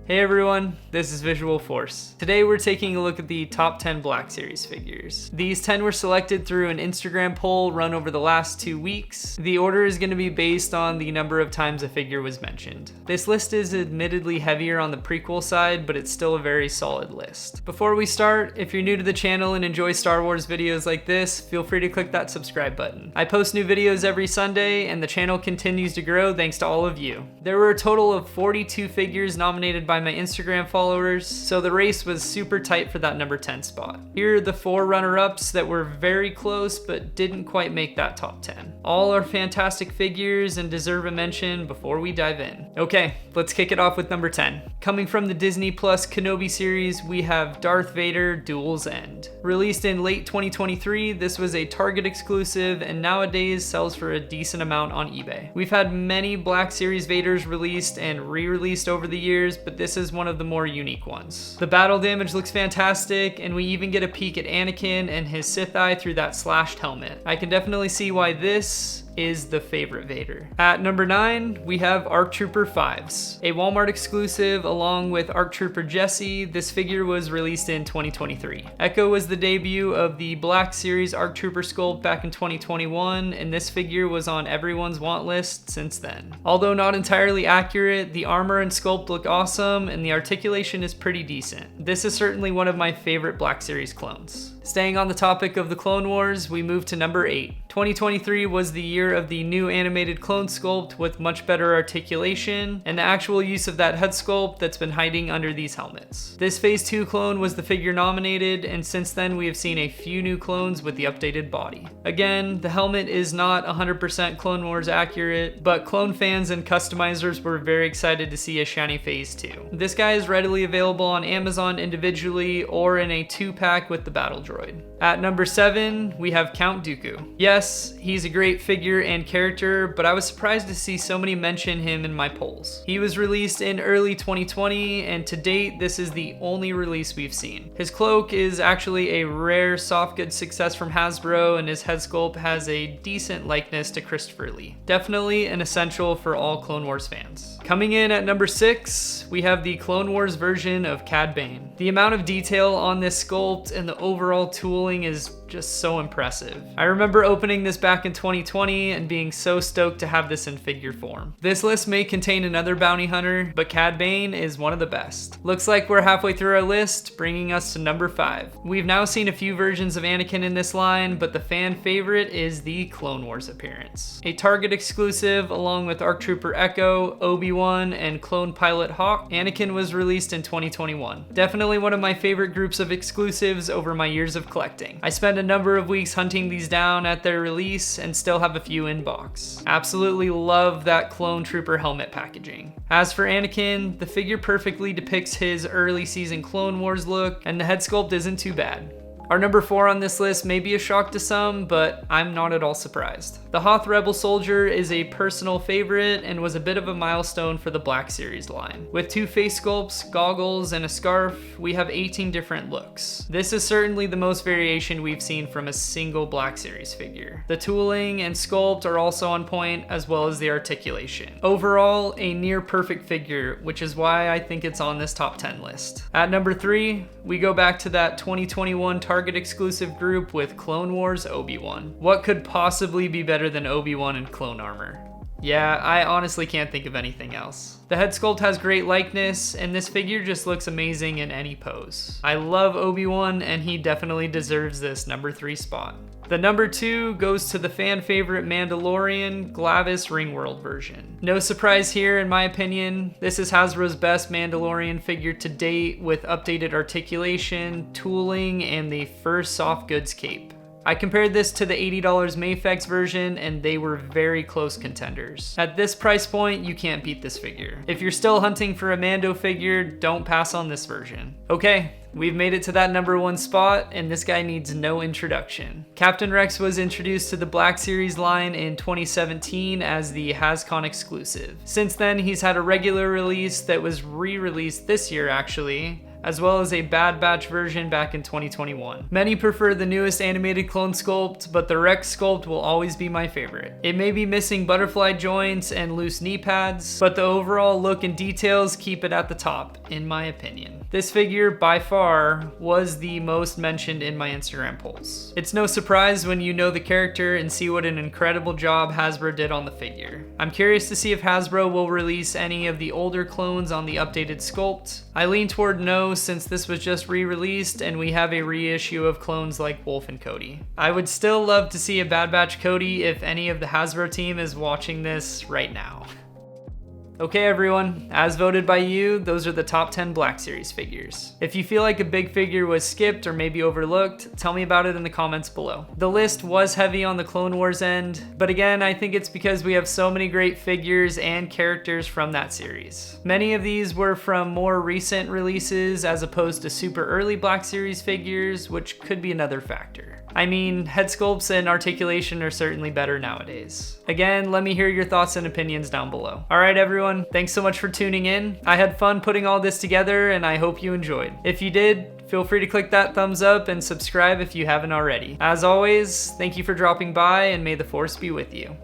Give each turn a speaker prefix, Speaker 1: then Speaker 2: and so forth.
Speaker 1: Hey everyone, this is Visual Force. Today we're taking a look at the top 10 Black Series figures. These 10 were selected through an Instagram poll run over the last 2 weeks. The order is going to be based on the number of times a figure was mentioned. This list is admittedly heavier on the prequel side, but it's still a very solid list. Before we start, if you're new to the channel and enjoy Star Wars videos like this, feel free to click that subscribe button. I post new videos every Sunday, and the channel continues to grow thanks to all of you. There were a total of 42 figures nominated by my Instagram followers, so the race was super tight for that number 10 spot. Here are the 4 runner-ups that were very close but didn't quite make that top 10. All are fantastic figures and deserve a mention before we dive in. Okay, let's kick it off with number 10. Coming from the Disney Plus Kenobi series, we have Darth Vader Duel's End. Released in late 2023, this was a Target exclusive and nowadays sells for a decent amount on eBay. We've had many Black Series Vaders released and re-released over the years, but this is one of the more unique ones. The battle damage looks fantastic, and we even get a peek at Anakin and his Sith eye through that slashed helmet. I can definitely see why this is the favorite Vader. At number 9, we have ARC Trooper 5s. A Walmart exclusive along with ARC Trooper Jesse, this figure was released in 2023. Echo was the debut of the Black Series ARC Trooper sculpt back in 2021, and this figure was on everyone's want list since then. Although not entirely accurate, the armor and sculpt look awesome, and the articulation is pretty decent. This is certainly one of my favorite Black Series clones. Staying on the topic of the Clone Wars, we move to number 8. 2023 was the year of the new animated clone sculpt with much better articulation and the actual use of that head sculpt that's been hiding under these helmets. This Phase 2 clone was the figure nominated, and since then we have seen a few new clones with the updated body. Again, the helmet is not 100% Clone Wars accurate, but clone fans and customizers were very excited to see a shiny Phase 2. This guy is readily available on Amazon individually or in a 2-pack with the battle droid. At number 7, we have Count Dooku. Yes, he's a great figure and character, but I was surprised to see so many mention him in my polls. He was released in early 2020, and to date, this is the only release we've seen. His cloak is actually a rare soft goods success from Hasbro, and his head sculpt has a decent likeness to Christopher Lee. Definitely an essential for all Clone Wars fans. Coming in at number 6, we have the Clone Wars version of Cad Bane. The amount of detail on this sculpt and the overall tooling is just so impressive. I remember opening this back in 2020 and being so stoked to have this in figure form. This list may contain another bounty hunter, but Cad Bane is one of the best. Looks like we're halfway through our list, bringing us to number 5. We've now seen a few versions of Anakin in this line, but the fan favorite is the Clone Wars appearance. A Target exclusive along with ARC Trooper Echo, Obi-Wan, and Clone Pilot Hawk, Anakin was released in 2021. Definitely one of my favorite groups of exclusives over my years of collecting. I spent a number of weeks hunting these down at their release and still have a few in box. Absolutely love that Clone Trooper helmet packaging. As for Anakin, the figure perfectly depicts his early season Clone Wars look, and the head sculpt isn't too bad. Our number 4 on this list may be a shock to some, but I'm not at all surprised. The Hoth Rebel Soldier is a personal favorite and was a bit of a milestone for the Black Series line. With 2 face sculpts, goggles, and a scarf, we have 18 different looks. This is certainly the most variation we've seen from a single Black Series figure. The tooling and sculpt are also on point, as well as the articulation. Overall, a near perfect figure, which is why I think it's on this top 10 list. At number 3, we go back to that 2021 Target exclusive group with Clone Wars Obi-Wan. What could possibly be better than Obi-Wan in clone armor? Yeah, I honestly can't think of anything else. The head sculpt has great likeness, and this figure just looks amazing in any pose. I love Obi-Wan, and he definitely deserves this number 3 spot. The number 2 goes to the fan favorite Mandalorian Glavis Ringworld version. No surprise here in my opinion, this is Hasbro's best Mandalorian figure to date with updated articulation, tooling, and the first soft goods cape. I compared this to the $80 Mafex version, and they were very close contenders. At this price point, you can't beat this figure. If you're still hunting for a Mando figure, don't pass on this version. Okay, we've made it to that number 1 spot, and this guy needs no introduction. Captain Rex was introduced to the Black Series line in 2017 as the HasCon exclusive. Since then, he's had a regular release that was re-released this year actually, as well as a Bad Batch version back in 2021. Many prefer the newest animated clone sculpt, but the Rex sculpt will always be my favorite. It may be missing butterfly joints and loose knee pads, but the overall look and details keep it at the top, in my opinion. This figure, by far, was the most mentioned in my Instagram polls. It's no surprise when you know the character and see what an incredible job Hasbro did on the figure. I'm curious to see if Hasbro will release any of the older clones on the updated sculpt. I lean toward no, since this was just re-released and we have a reissue of clones like Wolf and Cody. I would still love to see a Bad Batch Cody if any of the Hasbro team is watching this right now. Okay everyone, as voted by you, those are the top 10 Black Series figures. If you feel like a big figure was skipped or maybe overlooked, tell me about it in the comments below. The list was heavy on the Clone Wars end, but again, I think it's because we have so many great figures and characters from that series. Many of these were from more recent releases as opposed to super early Black Series figures, which could be another factor. I mean, head sculpts and articulation are certainly better nowadays. Again, let me hear your thoughts and opinions down below. Alright everyone, thanks so much for tuning in. I had fun putting all this together and I hope you enjoyed. If you did, feel free to click that thumbs up and subscribe if you haven't already. As always, thank you for dropping by and may the Force be with you.